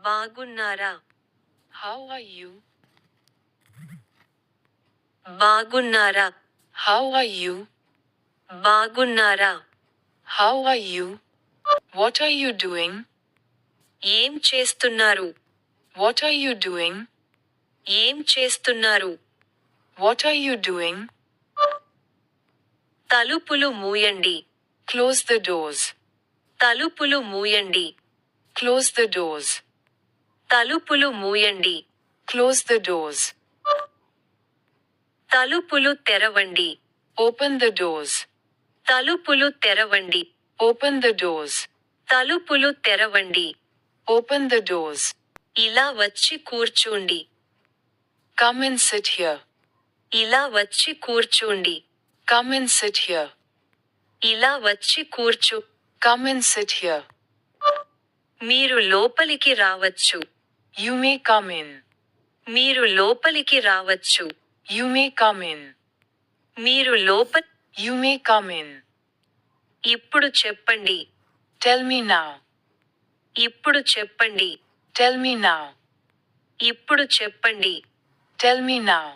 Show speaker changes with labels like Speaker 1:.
Speaker 1: బాగున్నారా?
Speaker 2: How are you?
Speaker 1: బాగున్నారా?
Speaker 2: How are you?
Speaker 1: బాగున్నారా?
Speaker 2: How are you? What are you doing?
Speaker 1: ఏం చేస్తున్నారు?
Speaker 2: What are you doing?
Speaker 1: ఏం చేస్తున్నారు?
Speaker 2: What are you doing?
Speaker 1: తలుపులు మూయండి.
Speaker 2: Close the doors.
Speaker 1: తలుపులు మూయండి.
Speaker 2: Close the doors.
Speaker 1: తలుపులు మూయండి.
Speaker 2: Close the doors.
Speaker 1: తలుపులు తెరవండి.
Speaker 2: Open the doors.
Speaker 1: తలుపులు తెరవండి.
Speaker 2: Open the doors.
Speaker 1: తలుపులు తెరవండి.
Speaker 2: Open the doors.
Speaker 1: ఇలా వచ్చి కూర్చోండి.
Speaker 2: Come and sit here.
Speaker 1: ఇలా వచ్చి కూర్చోండి.
Speaker 2: Come and sit here.
Speaker 1: ఇలా వచ్చి కూర్చో.
Speaker 2: Come and sit here.
Speaker 1: మీరు లోపలికి రావచ్చు.
Speaker 2: You may come in.
Speaker 1: మీరు లోపలికి రావచ్చు.
Speaker 2: You may come in.
Speaker 1: మీరు లోప.
Speaker 2: You may come in.
Speaker 1: ఇప్పుడు చెప్పండి.
Speaker 2: Tell me now.
Speaker 1: ఇప్పుడు చెప్పండి.
Speaker 2: Tell me now.
Speaker 1: ఇప్పుడు చెప్పండి.
Speaker 2: Tell me now.